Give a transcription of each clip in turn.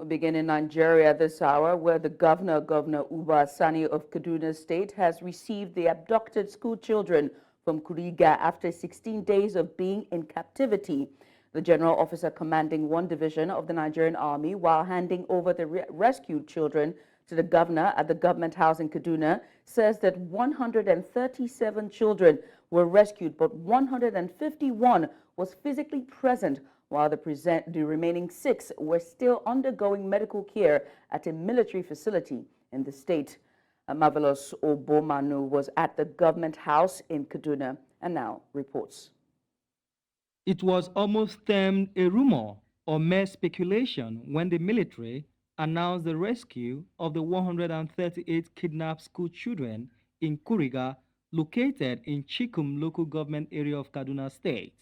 We begin in Nigeria this hour, where the Governor Uba Sani of Kaduna State, has received the abducted school children from Kuriga after 16 days of being in captivity. The general officer commanding one division of the Nigerian Army, while handing over the rescued children to the governor at the government house in Kaduna, says that 137 children were rescued, but 151 was physically present, while the remaining 6 were still undergoing medical care at a military facility in the state. Marvelous Obomanu was at the government house in Kaduna and now reports. It was almost termed a rumor or mere speculation when the military announced the rescue of the 138 kidnapped school children in Kuriga, located in Chikum local government area of Kaduna State.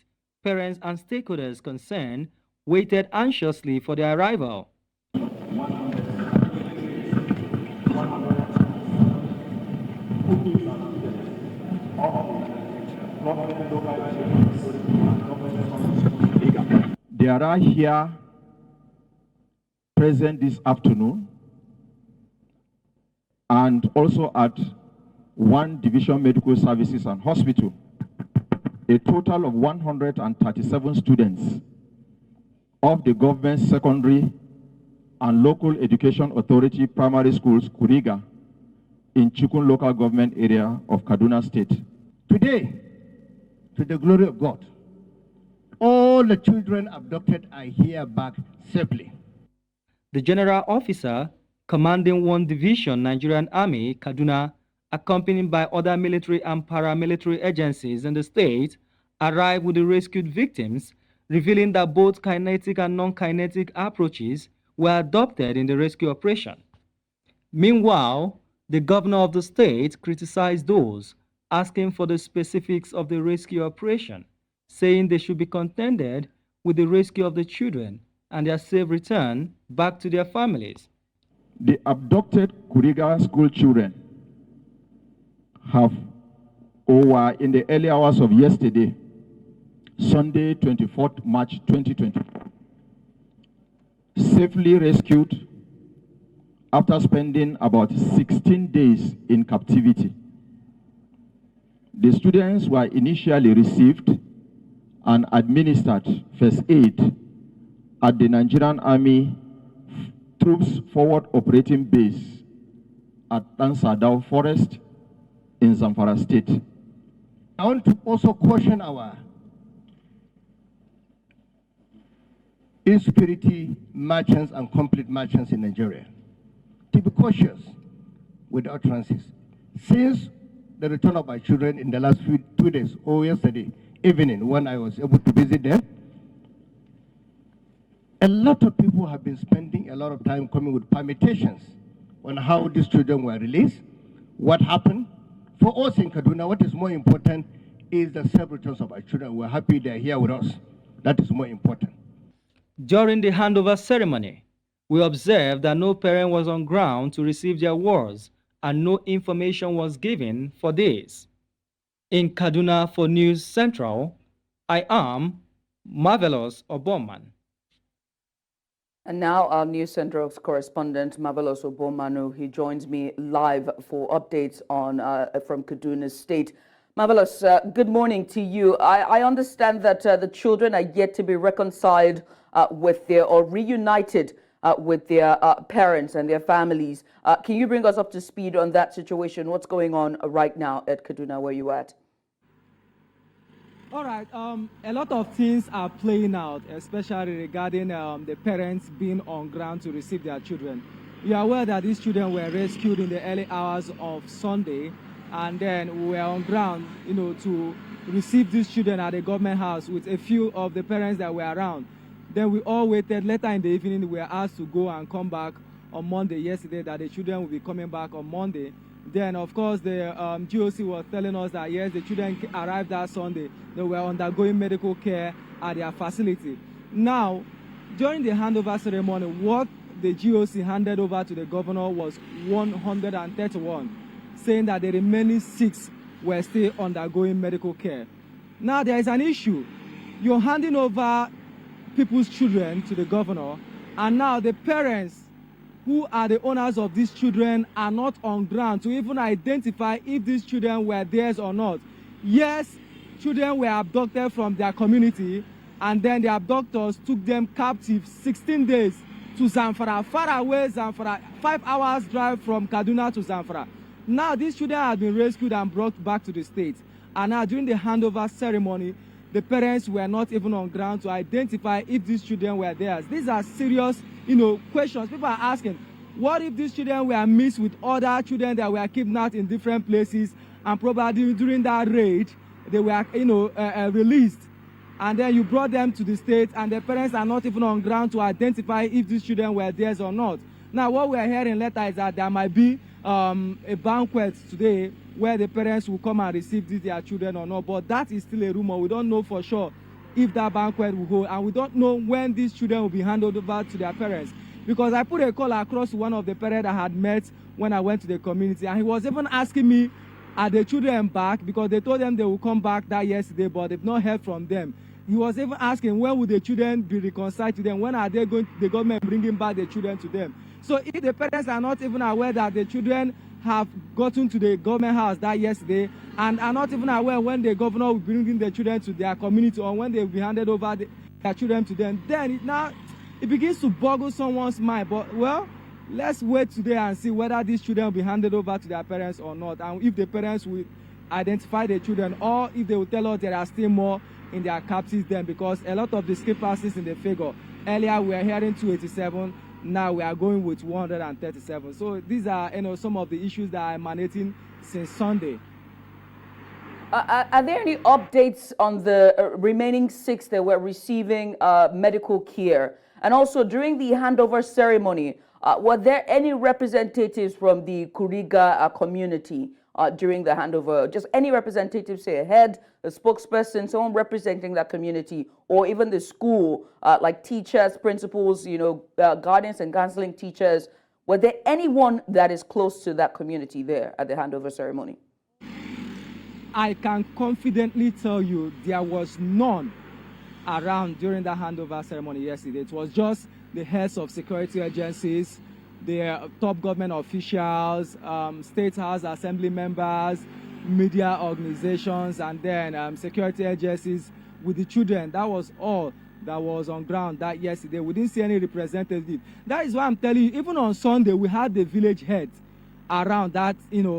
Parents and stakeholders concerned waited anxiously for their arrival. They are here present this afternoon and also at one division medical services and hospital. A total of 137 students of the government secondary and local education authority primary schools Kuriga in Chikun local government area of Kaduna State. Today, to the glory of God, all the children abducted are here back safely. The general officer commanding one division Nigerian Army, Kaduna, accompanied by other military and paramilitary agencies in the state, arrived with the rescued victims, revealing that both kinetic and non-kinetic approaches were adopted in the rescue operation. Meanwhile, the governor of the state criticized those asking for the specifics of the rescue operation, saying they should be contented with the rescue of the children and their safe return back to their families. The abducted Kuriga school children were in the early hours of yesterday, Sunday, 24th March 2024, safely rescued after spending about 16 days in captivity. The students were initially received and administered first aid at the Nigerian Army Troops Forward Operating Base at Tansadao Forest in Zamfara State. I want to also caution our insecurity merchants and complete merchants in Nigeria to be cautious with utterances. Since the return of my children in the last 2 days or yesterday evening when I was able to visit them, a lot of people have been spending a lot of time coming with permutations on how these children were released, what happened. For us in Kaduna, what is more important is the safe returns of our children. We're happy they're here with us. That is more important. During the handover ceremony, we observed that no parent was on ground to receive their wards and no information was given for this. In Kaduna for News Central, I am Marvelous Oboman. And now our News Central's correspondent, Marvelous Obomanu, he joins me live for updates on from Kaduna State. Marvelous, good morning to you. I understand that the children are yet to be reconciled with their, or reunited with their parents and their families. Can you bring us up to speed on that situation? What's going on right now at Kaduna, where you at? All right, a lot of things are playing out, especially regarding the parents being on ground to receive their children. You are aware that these children were rescued in the early hours of Sunday, and then we were on ground, to receive these children at the government house with a few of the parents that were around. Then we all waited. Later in the evening, we were asked to go and come back on Monday yesterday, that the children will be coming back on Monday. Then, of course, the GOC was telling us that, yes, the children arrived that Sunday. They were undergoing medical care at their facility. Now, during the handover ceremony, what the GOC handed over to the governor was 131, saying that the remaining 6 were still undergoing medical care. Now, there is an issue. You're handing over people's children to the governor, And now the parents who are the owners of these children are not on ground to even identify if these children were theirs or not. Yes, children were abducted from their community, and then the abductors took them captive 16 days to Zamfara, far away Zamfara, 5 hours drive from Kaduna to Zamfara. Now these children have been rescued and brought back to the state. And now during the handover ceremony, the parents were not even on ground to identify if these children were theirs. These are serious, questions. People are asking, what if these children were mixed with other children that were kidnapped in different places, and probably during that raid, they were, released, and then you brought them to the state, and the parents are not even on ground to identify if these children were theirs or not. Now, what we are hearing later is that there might be a banquet today where the parents will come and receive their children or not, but that is still a rumor. We don't know for sure if that banquet will hold, and we don't know when these children will be handed over to their parents. Because I put a call across to one of the parents I had met when I went to the community, and he was even asking me, are the children back? Because they told them they will come back that yesterday, but they've not heard from them. He was even asking, when will the children be reconciled to them? When are they going, the government bringing back the children to them? So if the parents are not even aware that the children have gotten to the government house that yesterday, and are not even aware when the governor will be bringing the children to their community, or when they will be handed over their children to them, then it begins to boggle someone's mind. But, well, let's wait today and see whether these children will be handed over to their parents or not, and if the parents will identify the children, or if they will tell us there are still more in their captives then, because a lot of discrepancies in the figure. Earlier we were hearing 287, now we are going with 137. So these are some of the issues that are emanating since Sunday. Are there any updates on the remaining 6 that were receiving medical care? And also during the handover ceremony, were there any representatives from the Kuriga community during the handover? Just any representatives, say a head, a spokesperson, someone representing that community, or even the school, like teachers, principals, guardians and counseling teachers. Were there anyone that is close to that community there at the handover ceremony? I can confidently tell you there was none around during the handover ceremony yesterday. It was just the heads of security agencies, the top government officials, state house assembly members, media organizations, and then security agencies with the children. That was all that was on ground that yesterday. We didn't see any representative. That is why I'm telling you, even on Sunday, we had the village heads around that,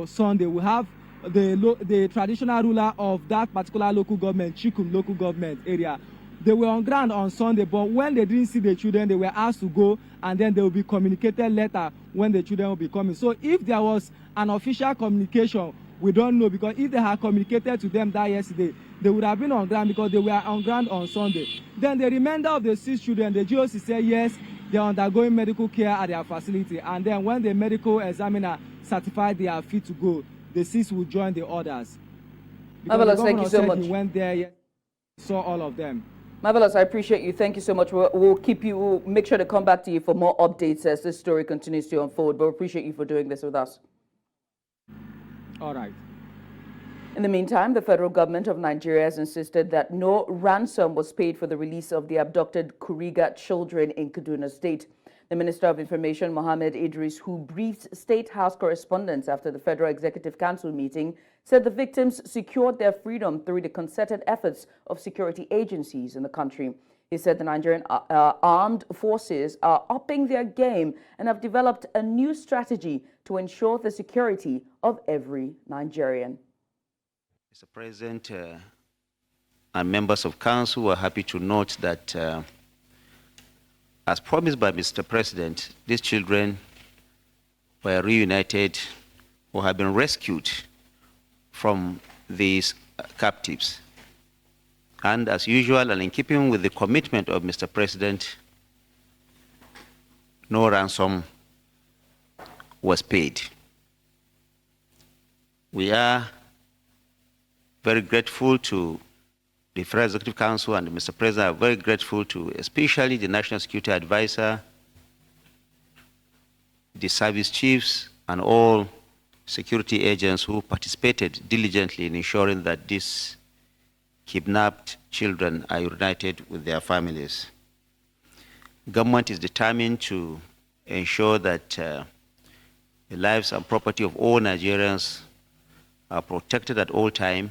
Sunday. We have the traditional ruler of that particular local government, Chikum local government area. They were on ground on Sunday, but when they didn't see the children, they were asked to go, and then they will be communicated later when the children will be coming. So if there was an official communication, we don't know, because if they had communicated to them that yesterday, they would have been on ground, because they were on ground on Sunday. Then the remainder of the 6 children, the GOC said yes, they are undergoing medical care at their facility, and then when the medical examiner certified they are fit to go, the 6 will join the others. Marvelous, thank you so much. He went there, saw all of them. Marvelous, I appreciate you. Thank you so much. We'll make sure to come back to you for more updates as this story continues to unfold. But we appreciate you for doing this with us. All right. In the meantime, the federal government of Nigeria has insisted that no ransom was paid for the release of the abducted Kuriga children in Kaduna State. The Minister of Information, Mohammed Idris, who briefed State House correspondents after the Federal Executive Council meeting, said the victims secured their freedom through the concerted efforts of security agencies in the country. He said the Nigerian armed forces are upping their game and have developed a new strategy to ensure the security of every Nigerian. Mr. President and members of Council, we're happy to note that as promised by Mr. President, these children were reunited or have been rescued from these captives. And as usual, and in keeping with the commitment of Mr. President, no ransom was paid. We are very grateful to the Federal Executive Council and Mr. President. Are very grateful to especially the National Security Advisor, the service chiefs, and all security agents who participated diligently in ensuring that these kidnapped children are united with their families. Government is determined to ensure that the lives and property of all Nigerians are protected at all times.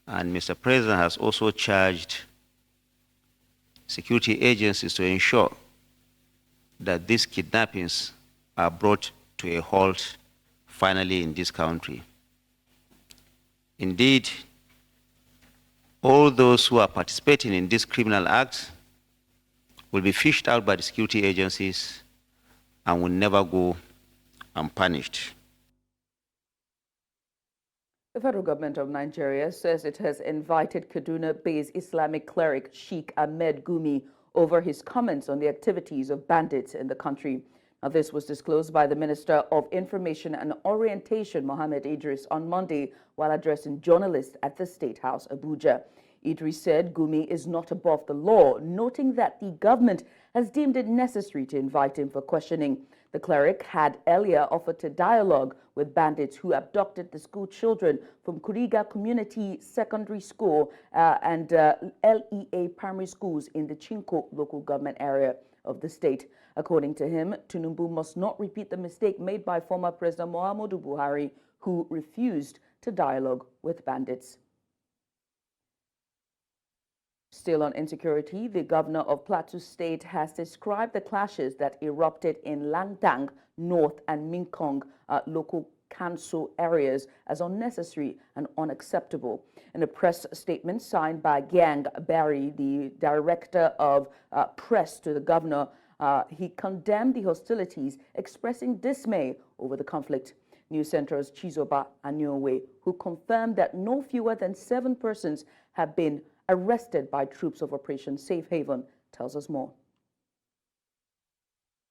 And Mr. President has also charged security agencies to ensure that these kidnappings are brought to a halt finally in this country. Indeed, all those who are participating in this criminal act will be fished out by the security agencies and will never go unpunished. The federal government of Nigeria says it has invited Kaduna-based Islamic cleric Sheikh Ahmed Gumi over his comments on the activities of bandits in the country. Now, this was disclosed by the Minister of Information and Orientation, Mohammed Idris, on Monday while addressing journalists at the State House, Abuja. Idris said Gumi is not above the law, noting that the government has deemed it necessary to invite him for questioning. The cleric had earlier offered to dialogue with bandits who abducted the school children from Kuriga Community Secondary School and LEA primary schools in the Chinko local government area of the state. According to him, Tinubu must not repeat the mistake made by former President Muhammadu Buhari, who refused to dialogue with bandits. Still on insecurity, the governor of Plateau State has described the clashes that erupted in Langdang, North and Minkong local council areas as unnecessary and unacceptable. In a press statement signed by Gyang Barry, the director of press to the governor, he condemned the hostilities, expressing dismay over the conflict. News Central's Chizoba Anyowe, who confirmed that no fewer than 7 persons have been arrested by troops of Operation Safe Haven, tells us more.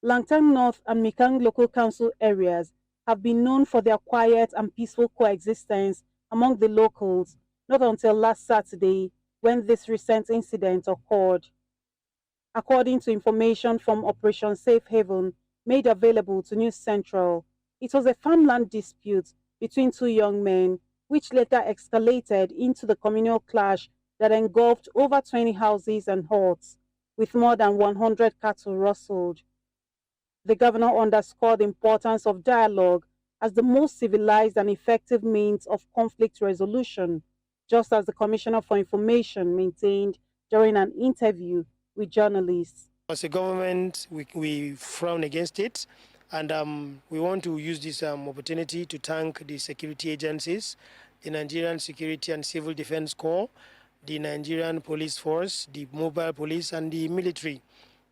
Langtang North and Mikang local council areas have been known for their quiet and peaceful coexistence among the locals, not until last Saturday when this recent incident occurred. According to information from Operation Safe Haven made available to News Central, it was a farmland dispute between 2 young men, which later escalated into the communal clash that engulfed over 20 houses and huts, with more than 100 cattle rustled. The governor underscored the importance of dialogue as the most civilized and effective means of conflict resolution, just as the Commissioner for Information maintained during an interview with journalists. As a government, we frown against it, and we want to use this opportunity to thank the security agencies, the Nigerian Security and Civil Defense Corps, the Nigerian Police Force, the mobile police, and the military.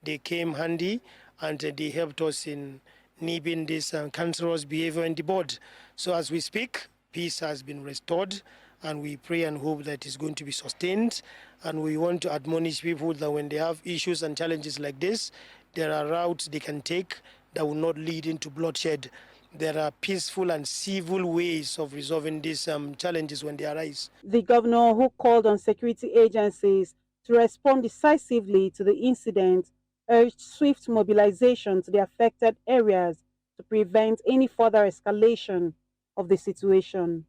They came handy and they helped us in nibbing this cancerous behavior in the board. So as we speak, peace has been restored, and we pray and hope that it's going to be sustained. And we want to admonish people that when they have issues and challenges like this, there are routes they can take that will not lead into bloodshed. There are peaceful and civil ways of resolving these challenges when they arise. The governor, who called on security agencies to respond decisively to the incident, urged swift mobilization to the affected areas to prevent any further escalation of the situation.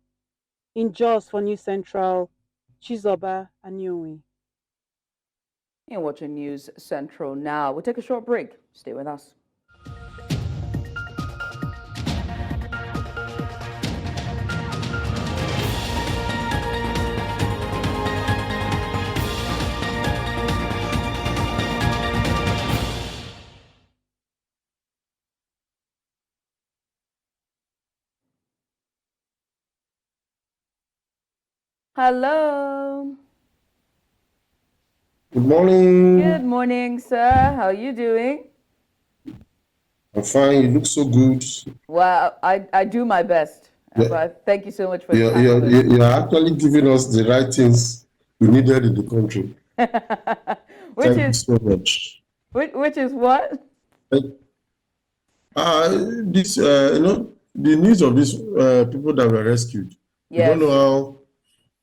In Jos for News Central, Chizoba Anyowe. You're watching News Central now. We'll take a short break. Stay with us. Hello. Good morning. Good morning, sir. How are you doing? I'm fine. You look so good. Well, I do my best. Yeah. But thank you so much for You're actually giving us the right things we needed in the country. Thank you so much. Which is what? This the news of these people that were rescued. Yes. You don't know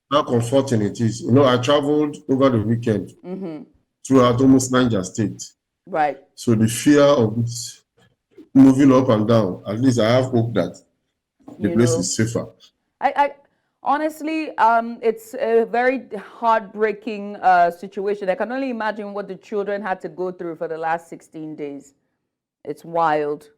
how comforting it is. I traveled over the weekend throughout almost Niger State. Right. So the fear of this moving up and down, at least I have hope that the place is safer. Honestly, it's a very heartbreaking situation. I can only imagine what the children had to go through for the last 16 days. It's wild.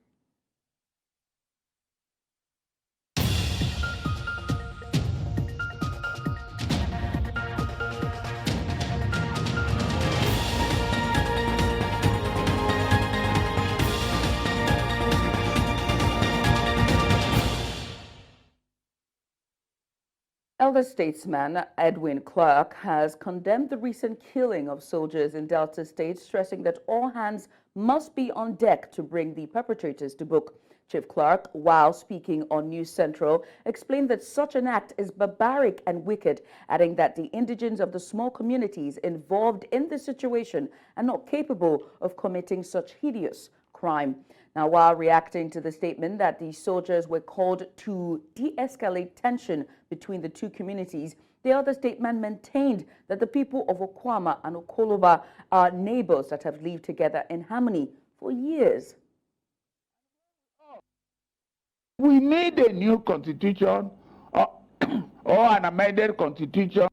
Elder statesman Edwin Clark has condemned the recent killing of soldiers in Delta State, stressing that all hands must be on deck to bring the perpetrators to book. Chief Clark, while speaking on News Central, explained that such an act is barbaric and wicked, adding that the indigents of the small communities involved in the situation are not capable of committing such hideous crime. Now, while reacting to the statement that the soldiers were called to de-escalate tension between the two communities, the other statesman maintained that the people of Okuama and Okoloba are neighbors that have lived together in harmony for years. We need a new constitution or an amended constitution.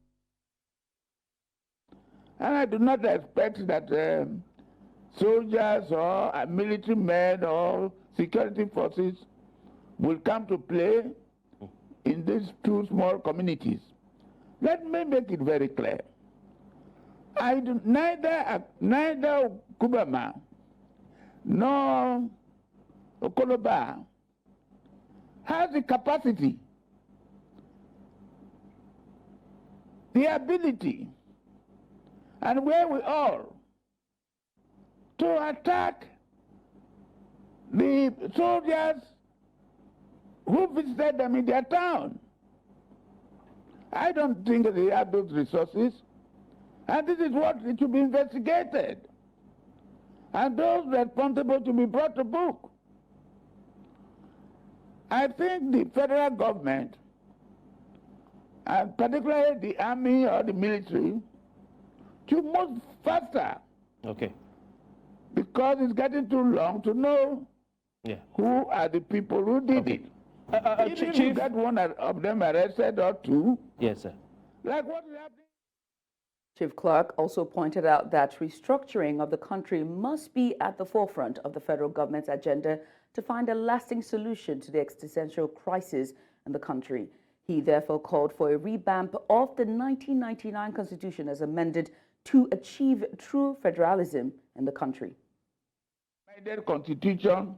And I do not expect that soldiers or military men or security forces will come to play in these two small communities. Let me make it very clear. Neither Okuama nor Okoloba has the capacity, the ability, and wherewithal to attack the soldiers who visited them in their town. I don't think they have those resources, and this is what it should be investigated, and those responsible to be brought to book. I think the federal government, and particularly the army or the military, should move faster. Okay. Because it's getting too long to know who are the people who did it. Even if you get one of them arrested or two. Yes, sir. Like what is happening? Chief Clark also pointed out that restructuring of the country must be at the forefront of the federal government's agenda to find a lasting solution to the existential crisis in the country. He therefore called for a revamp of the 1999 Constitution as amended to achieve true federalism in the country. Amended Constitution,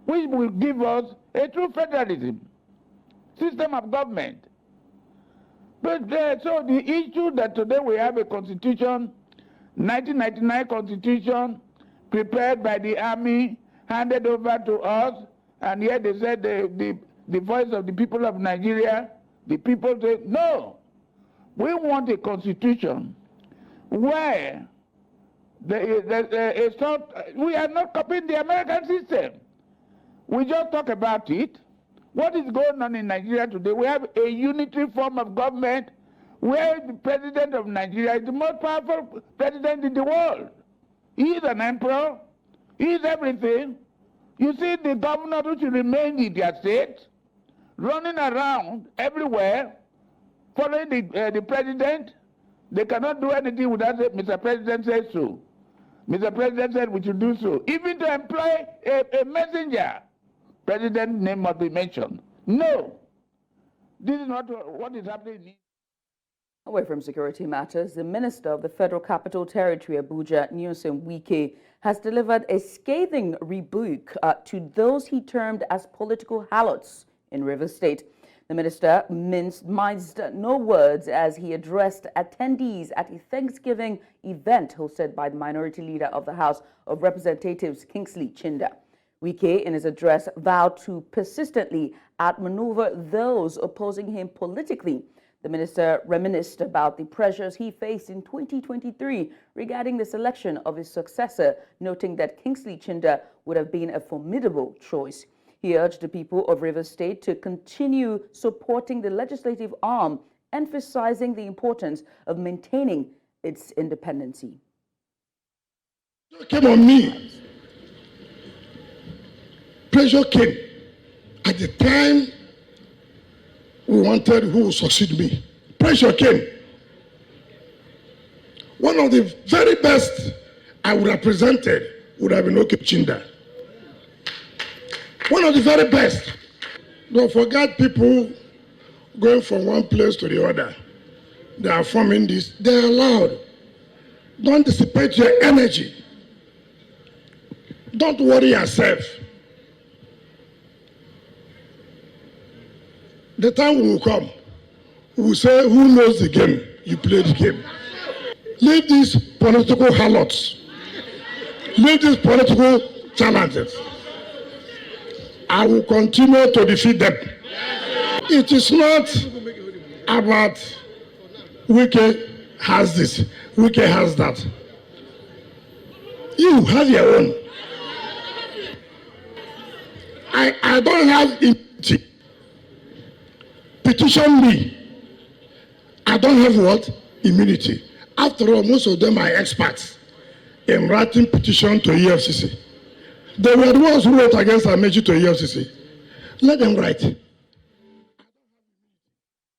which will give us a true federalism system of government. But so the issue that today we have a constitution, 1999 Constitution, prepared by the army, handed over to us, and yet they said the voice of the people of Nigeria, the people say, no, we want a constitution where we are not copying the American system. We just talk about it. What is going on in Nigeria today? We have a unitary form of government where the president of Nigeria is the most powerful president in the world. He is an emperor. He is everything. You see the governors who should remain in their state, running around everywhere, following the president. They cannot do anything without saying, Mr. President said so. Mr. President said we should do so. Even to employ a messenger, president's name must be mentioned. No. This is not what is happening. Away from security matters, the Minister of the Federal Capital Territory, Abuja, Nyesom Wike, has delivered a scathing rebuke to those he termed as political harlots in Rivers State. The minister minced no words as he addressed attendees at a Thanksgiving event hosted by the minority leader of the House of Representatives, Kingsley Chinda. Wike, in his address, vowed to persistently outmaneuver those opposing him politically. The minister reminisced about the pressures he faced in 2023 regarding the selection of his successor, noting that Kingsley Chinda would have been a formidable choice. He urged the people of Rivers State to continue supporting the legislative arm, emphasizing the importance of maintaining its independency. It came on me. Pressure came at the time who wanted who will succeed me. Pressure came. One of the very best I would have presented would have been Okechinda. One of the very best. Don't forget people going from one place to the other. They are forming this. They are allowed. Don't dissipate your energy. Don't worry yourself. The time will come. We will say, who knows the game? You play the game. Leave these political harlots. Leave these political challenges. I will continue to defeat them. It is not about Wike has this, Wike has that. You have your own. I don't have immunity. Petition me. I don't have what? Immunity. After all, most of them are experts in writing petition to EFCC. They were the ones who wrote against Amechi to EFCC. Let them write.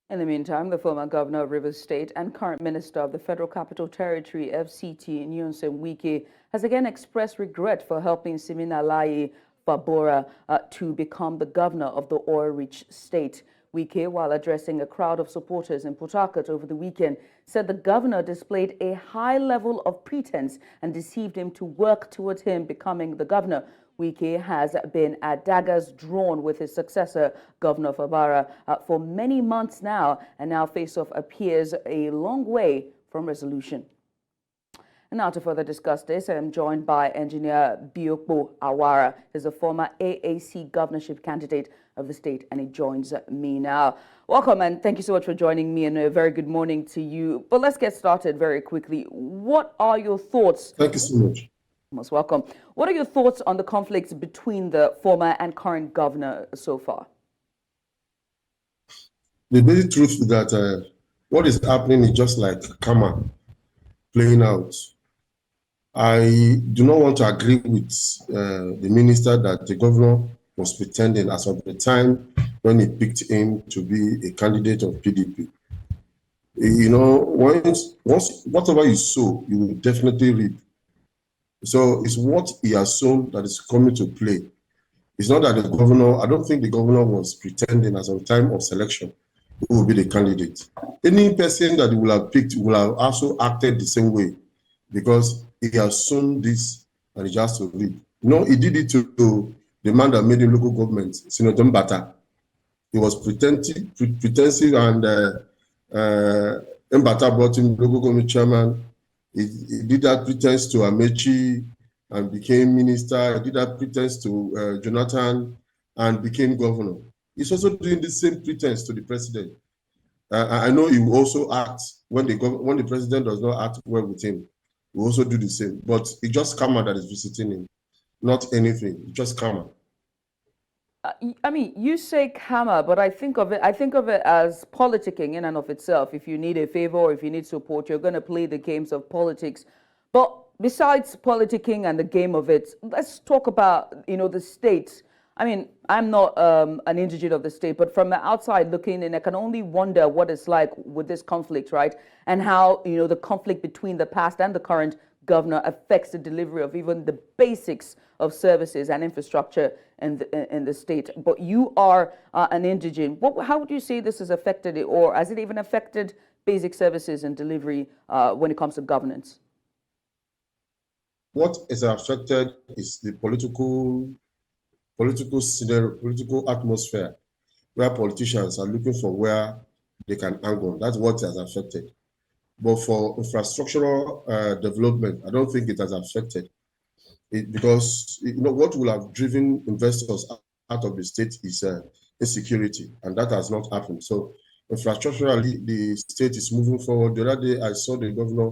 In the meantime, the former governor of Rivers State and current minister of the Federal Capital Territory, FCT, Nyesom Wike, has again expressed regret for helping Siminalayi Babora to become the governor of the oil-rich state. Wike, while addressing a crowd of supporters in Port Harcourt over the weekend, said the governor displayed a high level of pretense and deceived him to work towards him becoming the governor. Wike has been at daggers drawn with his successor, Governor Fabara, for many months now, and now face-off appears a long way from resolution. And now to further discuss this, I am joined by engineer Biokpo Awara. He's a former AAC governorship candidate of the state, and he joins me now. Welcome, and thank you so much for joining me, and a very good morning to you. But let's get started very quickly. What are your thoughts? Thank you so much. Most welcome. What are your thoughts on the conflicts between the former and current governor so far? The basic truth is that what is happening is just like karma playing out. I do not want to agree with the minister that the governor was pretending as of the time when he picked him to be a candidate of PDP. You know, once whatever you sow, you will definitely reap. So it's what he assumed that is coming to play. It's not that the governor, I don't think the governor was pretending as of the time of selection who will be the candidate. Any person that he will have picked will have also acted the same way because he assumed this and he just to reap. No, he did it to the man that made him local government, Senator Mbata. He was pretensive and Mbata brought him local government chairman. He did that pretense to Amechi and became minister. He did that pretense to Jonathan and became governor. He's also doing the same pretense to the president. I know he will also act when the president does not act well with him. He will also do the same. But it's just karma that is visiting him, not anything. It's just karma. I mean, you say karma, but I think of it as politicking in and of itself. If you need a favor or if you need support, you're going to play the games of politics. But besides politicking and the game of it, let's talk about, the state. I mean, I'm not an indigent of the state, but from the outside looking in, I can only wonder what it's like with this conflict, right? And how, the conflict between the past and the current governor affects the delivery of even the basics of services and infrastructure in the state. But you are an indigent. How would you say this has affected it, or has it even affected basic services and delivery when it comes to governance? What is affected is the political scenario, political atmosphere, where politicians are looking for where they can angle. That's what has affected. But for infrastructural development, I don't think it has affected it because what will have driven investors out of the state is insecurity, and that has not happened. So infrastructurally, the state is moving forward. The other day, I saw the governor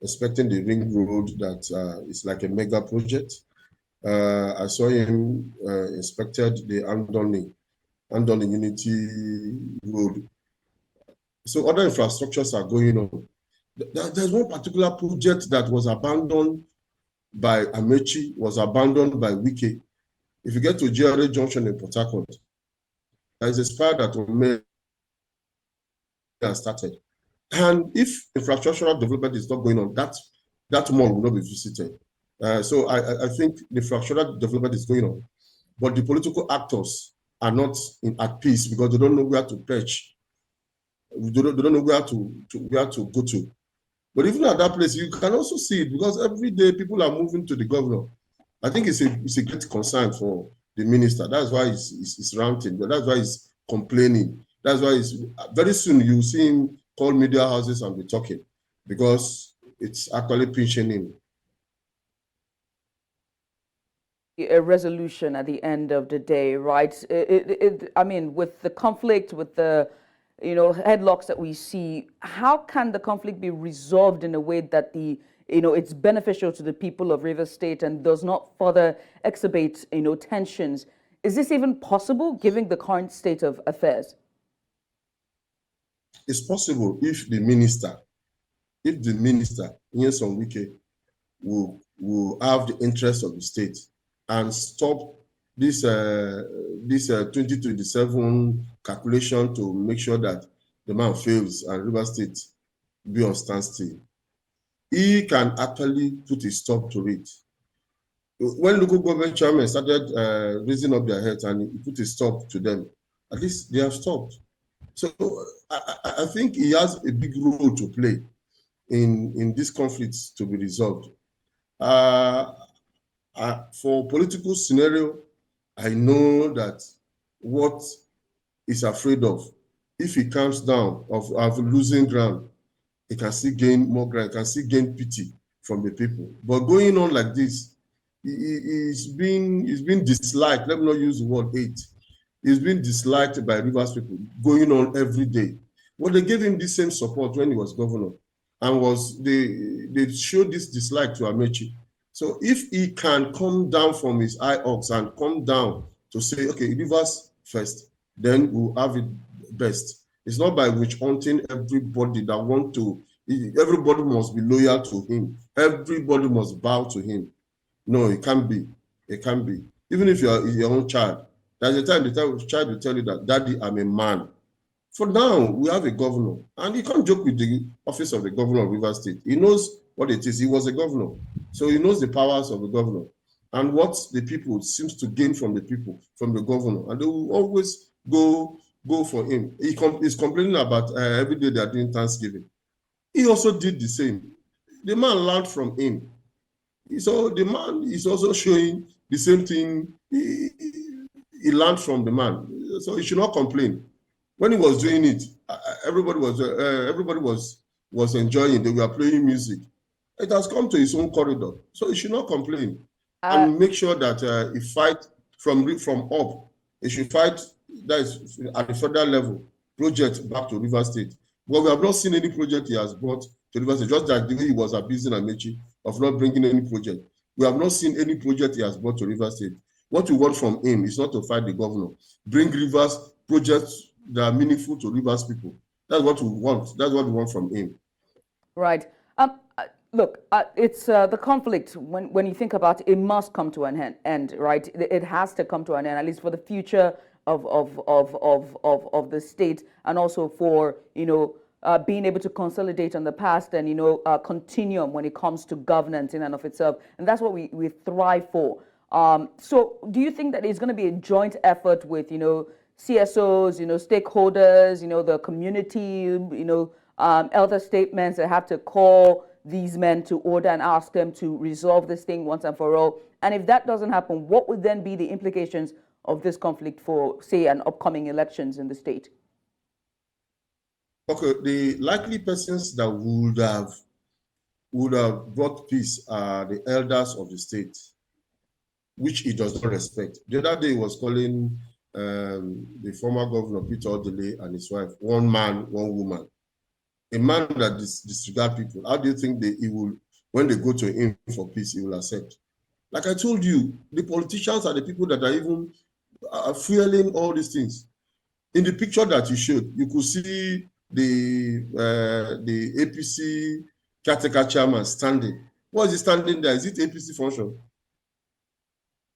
inspecting the ring road that is like a mega project. I saw him inspected the Andoni Unity Road. So other infrastructures are going on. There's one particular project that was abandoned by Amechi, was abandoned by Wike. If you get to GRA Junction in Port Harcourt, there is a spire that was made has started. And if infrastructural development is not going on, that mall will not be visited. So I think the infrastructural development is going on, but the political actors are not at peace because they don't know where to perch. They don't know where to go to. But even at that place, you can also see it because every day people are moving to the governor. I think it's a great concern for the minister. That's why he's ranting, but that's why he's complaining. That's why very soon you see him call media houses and be talking because it's actually pinching him. A resolution at the end of the day, right? I mean, with the conflict, with the headlocks that we see, how can the conflict be resolved in a way that it's beneficial to the people of Rivers State and does not further exacerbate, tensions? Is this even possible, given the current state of affairs? It's possible if the minister, Nyesom Wike, will have the interest of the state and stop this 2027 calculation to make sure that the man fails and Rivers State be on standstill. He can actually put a stop to it. When local government chairmen started raising up their heads and he put a stop to them, at least they have stopped. So I think he has a big role to play in these conflicts to be resolved. For political scenario, I know that what he's afraid of, if he comes down of losing ground, he can still gain more ground, he can still gain pity from the people. But going on like this, he's been disliked. Let me not use the word hate. He's been disliked by Rivers people going on every day. But they gave him the same support when he was governor, and they showed this dislike to Amechi. So if he can come down from his high ox and come down to say, okay, Rivers first, then we'll have it best. It's not by witch hunting everybody that want to. Everybody must be loyal to him. Everybody must bow to him. No, it can't be. It can't be. Even if you're your own child, there's a time the child will tell you that, Daddy, I'm a man. For now, we have a governor, and he can't joke with the office of the governor of Rivers State. He knows what it is. He was a governor, so he knows the powers of the governor and what the people seems to gain from the people, from the governor, and they will always go for him. He's complaining about every day they are doing Thanksgiving. He also did the same. The man learned from him. So the man is also showing the same thing. He learned from the man, so he should not complain. When he was doing it, everybody was enjoying. They were playing music. It has come to his own corridor, so he should not complain and make sure that he fight from up. He should fight that is at the federal level. Project back to Rivers State. But we have not seen any project he has brought to Rivers State. Just like the way he was abusing Amechi of not bringing any project. We have not seen any project he has brought to Rivers State. What we want from him is not to fight the governor. Bring Rivers projects that are meaningful to Rivers people. That's what we want. That's what we want from him. Right. Look, it's the conflict. When you think about it, it must come to an end, right? It has to come to an end, at least for the future of the state, and also for being able to consolidate on the past and continuum when it comes to governance in and of itself, and that's what we thrive for. So, do you think that it's going to be a joint effort with CSOs, stakeholders, the community, elder statements that have to call these men to order and ask them to resolve this thing once and for all? And if that doesn't happen, what would then be the implications of this conflict for, say, an upcoming elections in the state? Okay, the likely persons that would have brought peace are the elders of the state, which he does not respect. The other day he was calling the former governor Peter Odele and his wife one man, one woman. A man that disregards people. How do you think he will, when they go to him for peace, he will accept? Like I told you, the politicians are the people that are even fueling all these things. In the picture that you showed, you could see the APC caretaker chairman standing. Why is he standing there? Is it APC function?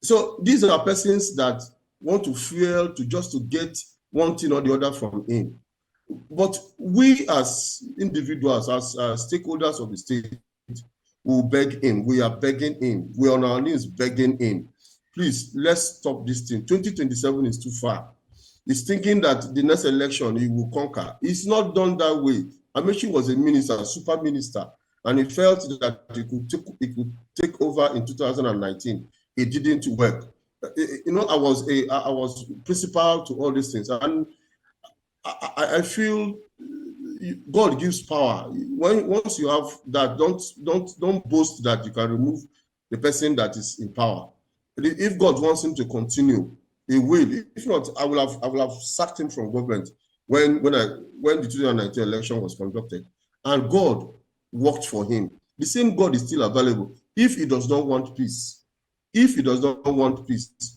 So these are persons that want to fuel just to get one thing or the other from him. But we as individuals, as stakeholders of the state, will beg him. We are begging him. We are on our knees begging him. Please, let's stop this thing. 2027 is too far. He's thinking that the next election he will conquer. It's not done that way. Amaechi was a minister, a super minister, and he felt that he could take over in 2019. It didn't work. You know, I was principal to all these things, and I feel God gives power. Once you have that, don't boast that you can remove the person that is in power. If God wants him to continue, he will. If not, I will have sacked him from government when the 2019 election was conducted, and God worked for him. The same God is still available. If he does not want peace,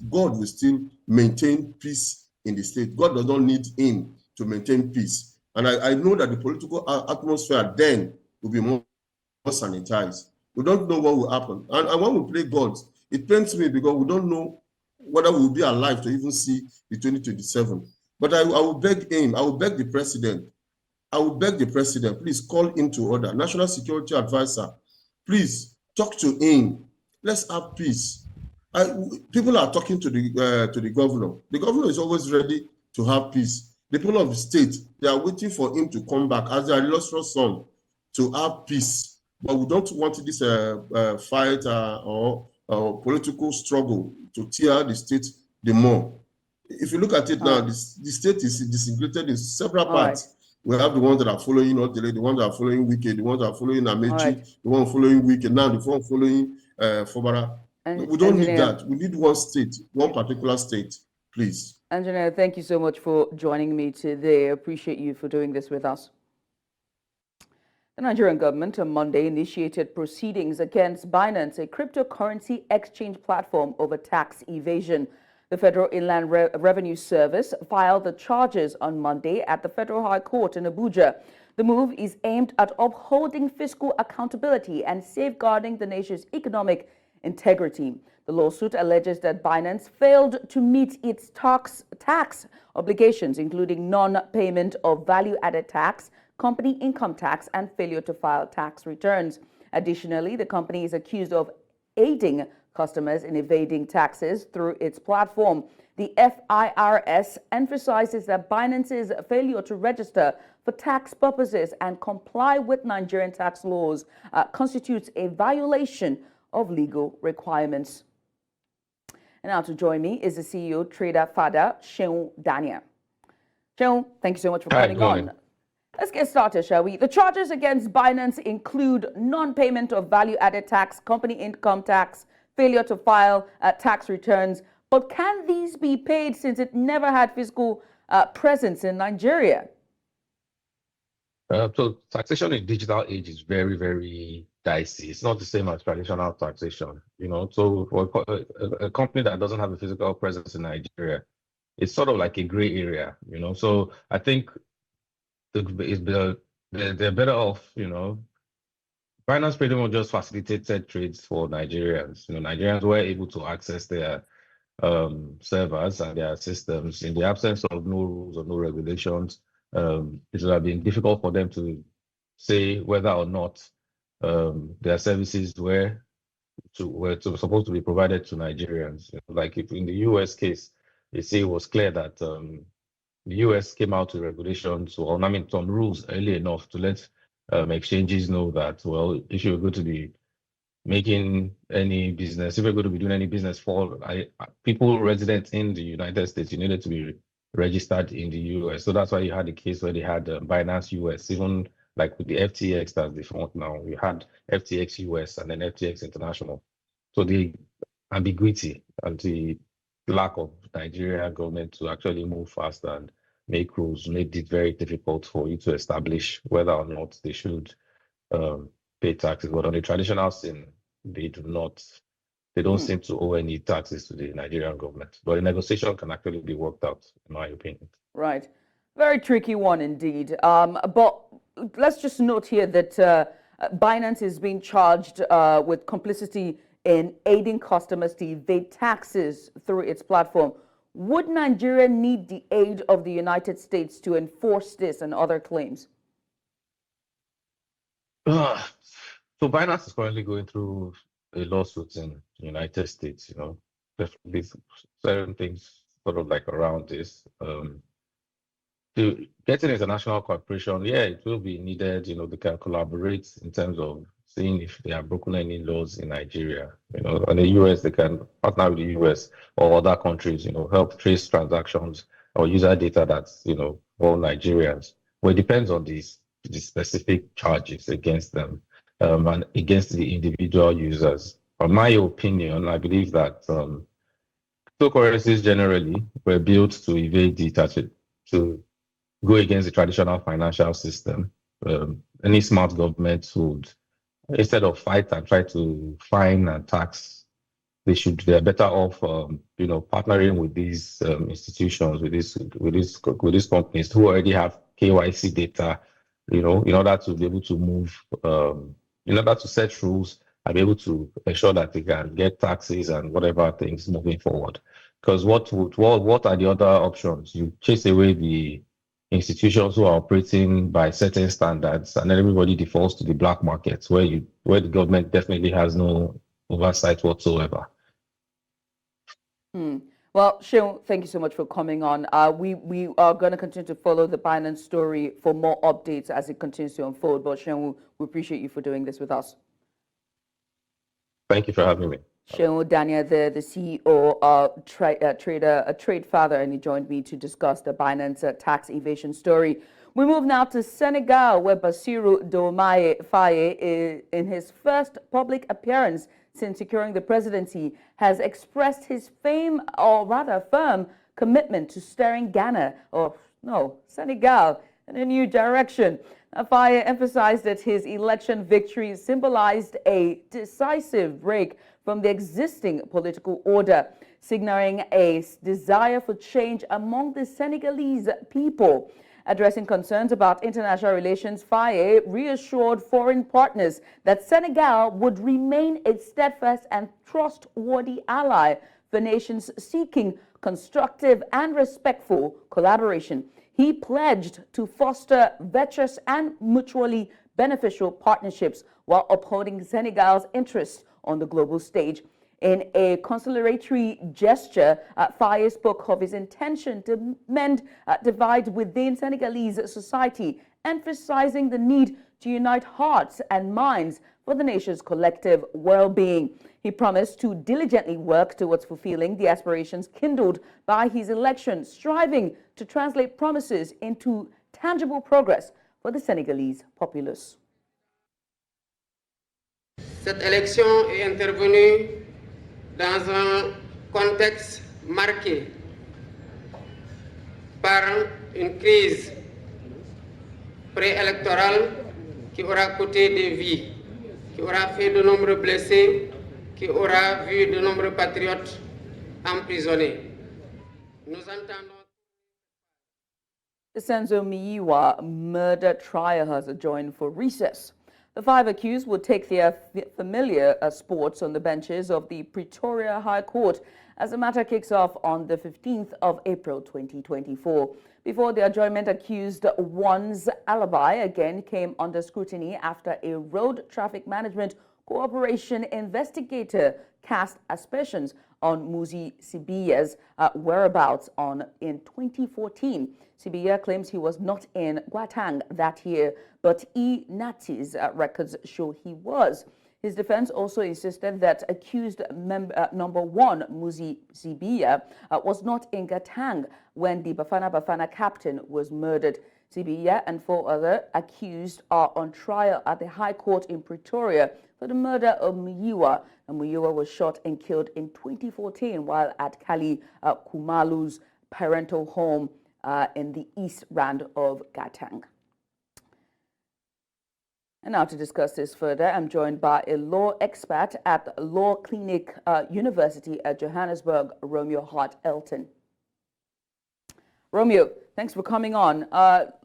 God will still maintain peace in the state. God does not need him to maintain peace. And I know that the political atmosphere then will be more sanitized. We don't know what will happen. And when we play God, it pains me because we don't know whether we will be alive to even see the 2027. But I will beg him, I will beg the president, please call him to order. National Security Advisor, please talk to him. Let's have peace. People are talking to the governor. The governor is always ready to have peace. The people of the state, they are waiting for him to come back as their illustrious son to have peace. But we don't want this fight or political struggle to tear the state the more. If you look at it now, the state is disintegrated in several parts. We have the ones that are following Odile, the ones that are following Wike, the ones that are following Amaechi, the one following Wike, now the one following Fobara. We don't need that. We need one state, one particular state, please. Engineer, thank you so much for joining me today. I appreciate you for doing this with us. The Nigerian government on Monday initiated proceedings against Binance, a cryptocurrency exchange platform, over tax evasion. The Federal Inland Revenue Service filed the charges on Monday at the Federal High Court in Abuja. The move is aimed at upholding fiscal accountability and safeguarding the nation's economic integrity. The lawsuit alleges that Binance failed to meet its tax obligations, including non-payment of value-added tax, company income tax, and failure to file tax returns. Additionally, the company is accused of aiding customers in evading taxes through its platform. The FIRS emphasizes that Binance's failure to register for tax purposes and comply with Nigerian tax laws constitutes a violation of legal requirements. And now to join me is the CEO, Trader Father, Sheung Dania. Sheung, thank you so much for coming on. Let's get started, shall we? The charges against Binance include non-payment of value-added tax, company income tax, failure to file tax returns. But can these be paid since it never had physical presence in Nigeria? So taxation in digital age is very, very dicey. It's not the same as traditional taxation, you know. So for a company that doesn't have a physical presence in Nigeria, it's sort of like a gray area, you know. So I think they're better off, you know. Binance pretty much just facilitated trades for Nigerians. You know, Nigerians were able to access their servers and their systems in the absence of no rules or no regulations. It would have been difficult for them to say whether or not their services were supposed to be provided to Nigerians. Like if in the US case, they say it was clear that the US came out with regulations, or I mean some rules early enough to let exchanges know that, well, if you're going to be making any business, if you're going to be doing any business for people resident in the United States, you needed to be registered in the US. So that's why you had the case where they had Binance US, even like with the FTX that's defunct now. You had FTX US and then FTX International. So the ambiguity and the lack of Nigerian government to actually move fast and make rules made it very difficult for you to establish whether or not they should pay taxes. But on the traditional scene, they don't seem to owe any taxes to the Nigerian government. But the negotiation can actually be worked out, in my opinion. Right. Very tricky one indeed. But let's just note here that Binance is being charged with complicity in aiding customers to evade taxes through its platform. Would Nigeria need the aid of the United States to enforce this and other claims? So Binance is currently going through a lawsuit in the United States, there's certain things sort of like around this. To get an international cooperation, yeah, it will be needed. They can collaborate in terms of seeing if they have broken any laws in Nigeria. And the US, they can partner with the US or other countries, help trace transactions or user data that's, all Nigerians. Well, it depends on the specific charges against them and against the individual users. In my opinion, I believe that cryptocurrencies generally were built to evade to go against the traditional financial system. Any smart government would, instead of fight and try to fine and tax, they're better off, partnering with these institutions, with these companies who already have KYC data, in order to be able to move, in order to set rules and be able to ensure that they can get taxes and whatever things moving forward. Because what are the other options? You chase away the institutions who are operating by certain standards, and then everybody defaults to the black markets where the government definitely has no oversight whatsoever. Well, Sheung, thank you so much for coming on. We are going to continue to follow the Binance story for more updates as it continues to unfold. But Sheung, we appreciate you for doing this with us. Thank you for having me. Sheung Daniel, the CEO of Trade Father, and he joined me to discuss the Binance tax evasion story. We move now to Senegal, where Bassirou Diomaye Faye, in his first public appearance since securing the presidency, has expressed his firm commitment to steering Senegal in a new direction. Faye emphasized that his election victory symbolized a decisive break from the existing political order, signaling a desire for change among the Senegalese people. Addressing concerns about international relations, Faye reassured foreign partners that Senegal would remain a steadfast and trustworthy ally for nations seeking constructive and respectful collaboration. He pledged to foster virtuous and mutually beneficial partnerships while upholding Senegal's interests on the global stage. In a conciliatory gesture, Faye spoke of his intention to mend divides within Senegalese society, emphasizing the need to unite hearts and minds for the nation's collective well-being. He promised to diligently work towards fulfilling the aspirations kindled by his election, striving to translate promises into tangible progress for the Senegalese populace. Cette élection est intervenue dans un contexte marqué par une crise préélectorale qui aura coûté des vies, qui aura fait de nombreux blessés, qui aura vu de nombreux patriotes emprisonnés. Nous entendons. The Senzo Miyiwa murder trial has adjourned for recess. The 5 accused will take their familiar sports on the benches of the Pretoria High Court as the matter kicks off on the 15th of April 2024. Before the adjournment, accused one's alibi again came under scrutiny after a road traffic management cooperation investigator cast aspersions on Muzi Sibiya's whereabouts in 2014. Sibiya claims he was not in Guatang that year, but Nati's records show he was. His defense also insisted that accused number 1, Muzi Sibiya, was not in Gatang when the Bafana captain was murdered. Sibiya and 4 other accused are on trial at the High Court in Pretoria for the murder of Miyiwa. And Miyiwa was shot and killed in 2014 while at Kali Kumalu's parental home in the East Rand of Gatang. And now to discuss this further, I'm joined by a law expert at Law Clinic University at Johannesburg, Romeo Hart Elton. Romeo, thanks for coming on.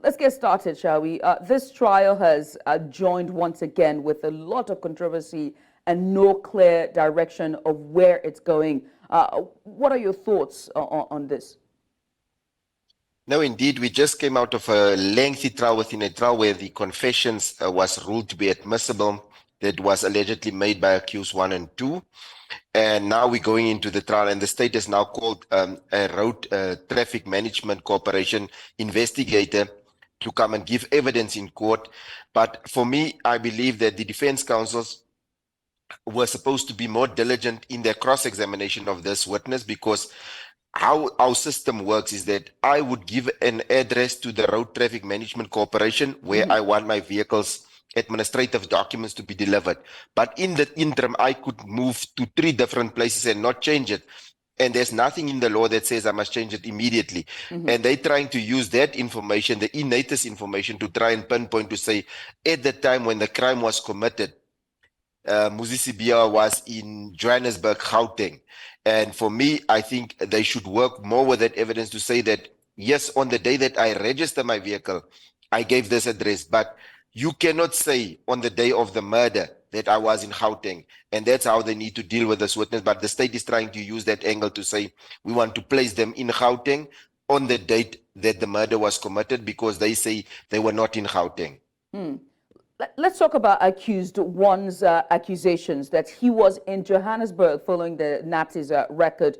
Let's get started, shall we? This trial has joined once again with a lot of controversy and no clear direction of where it's going. What are your thoughts on this? No, indeed, we just came out of a lengthy trial within a trial where the confessions was ruled to be admissible that was allegedly made by accused 1 and 2. And now we're going into the trial, and the state has now called a road traffic management corporation investigator to come and give evidence in court. But for me, I believe that the defense counsels were supposed to be more diligent in their cross-examination of this witness, because how our system works is that I would give an address to the Road Traffic Management Corporation where I want my vehicle's administrative documents to be delivered. But in the interim, I could move to 3 different places and not change it. And there's nothing in the law that says I must change it immediately. And they're trying to use that information, the innatest information, to try and pinpoint to say, at the time when the crime was committed, Muzisibia was in Johannesburg, Gauteng. And for me, I think they should work more with that evidence to say that, yes, on the day that I register my vehicle, I gave this address, but you cannot say on the day of the murder that I was in Gauteng. And that's how they need to deal with this witness. But the state is trying to use that angle to say, we want to place them in Gauteng on the date that the murder was committed, because they say they were not in Gauteng. Let's talk about accused 1's accusations that he was in Johannesburg following the Nazis' record.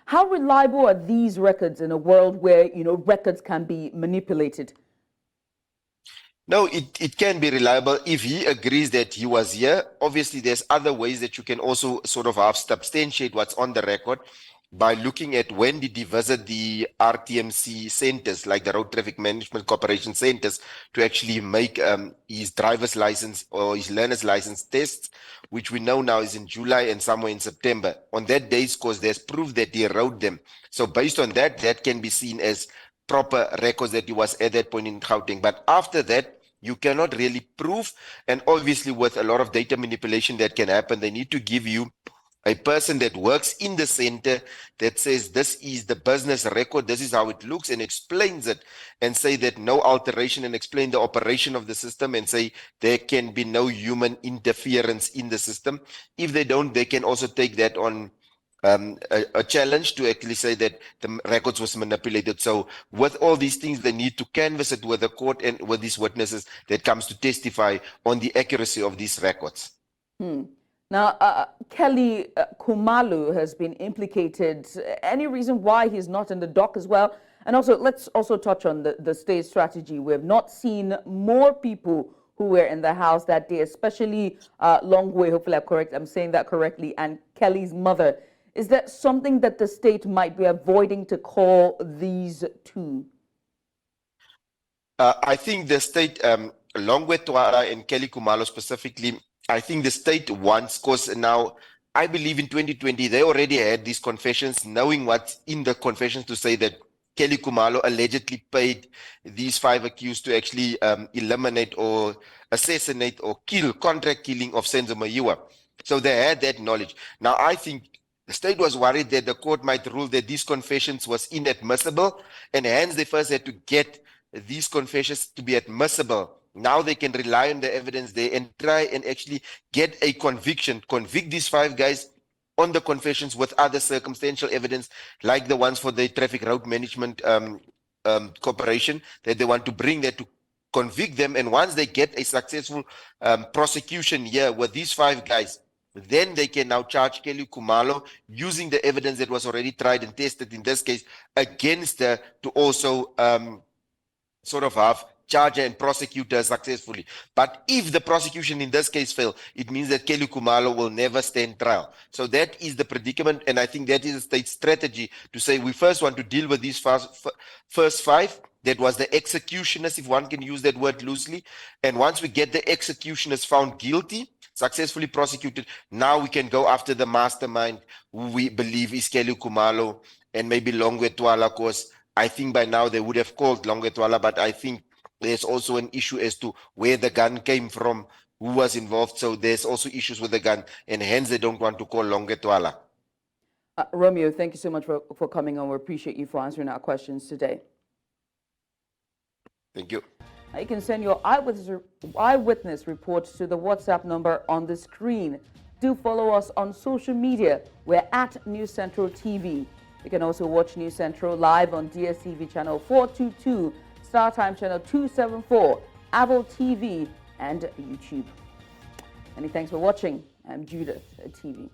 How reliable are these records in a world where, records can be manipulated? No, it can be reliable if he agrees that he was here. Obviously, there's other ways that you can also sort of have substantiate what's on the record by looking at when did he visit the RTMC centers, like the Road Traffic Management Corporation centers, to actually make his driver's license or his learner's license tests, which we know now is in July and somewhere in September. On that day's course, there's proof that he wrote them. So based on that, that can be seen as proper records that he was at that point in Gauteng. But after that, you cannot really prove. And obviously, with a lot of data manipulation that can happen, they need to give you a person that works in the center that says this is the business record, this is how it looks, and explains it, and say that no alteration, and explain the operation of the system, and say there can be no human interference in the system. If they don't, they can also take that on a challenge to actually say that the records was manipulated. So with all these things, they need to canvass it with the court and with these witnesses that comes to testify on the accuracy of these records. Now, Kelly Khumalo has been implicated. Any reason why he's not in the dock as well? And also, let's also touch on the state strategy. We have not seen more people who were in the house that day, especially Longwe, hopefully I'm saying that correctly, and Kelly's mother. Is that something that the state might be avoiding to call these 2? I think the state, Longwe Twala and Kelly Khumalo specifically, I think the state wants, because now I believe in 2020, they already had these confessions, knowing what's in the confessions, to say that Kelly Khumalo allegedly paid these 5 accused to actually eliminate or assassinate or kill, contract killing of Senzo Mayiwa. So they had that knowledge. Now, I think the state was worried that the court might rule that these confessions was inadmissible, and hence they first had to get these confessions to be admissible. Now they can rely on the evidence there and try and actually get a conviction, convict these 5 guys on the confessions with other circumstantial evidence, like the ones for the Traffic Road Management Corporation, that they want to bring there to convict them. And once they get a successful prosecution here with these 5 guys, then they can now charge Kelly Khumalo using the evidence that was already tried and tested, in this case, against her, to also sort of have charge her and prosecute her successfully. But if the prosecution in this case fail, it means that Kelly Khumalo will never stand trial. So that is the predicament, and I think that is the state's strategy, to say we first want to deal with these first 5. That was the executioners, if one can use that word loosely. And once we get the executioners found guilty, successfully prosecuted, now we can go after the mastermind, who we believe is Kelly Khumalo and maybe Longwe Twala, because I think by now they would have called Longwe Twala, but I think there's also an issue as to where the gun came from, who was involved. So there's also issues with the gun, and hence they don't want to call Longwe Twala. Romeo, thank you so much for coming on. We appreciate you for answering our questions today. Thank you. You can send your eyewitness reports to the WhatsApp number on the screen. Do follow us on social media. We're at News Central TV. You can also watch News Central live on DSTV channel 422, StarTime channel 274, Apple TV, and YouTube. Many thanks for watching. I'm Judith at TV.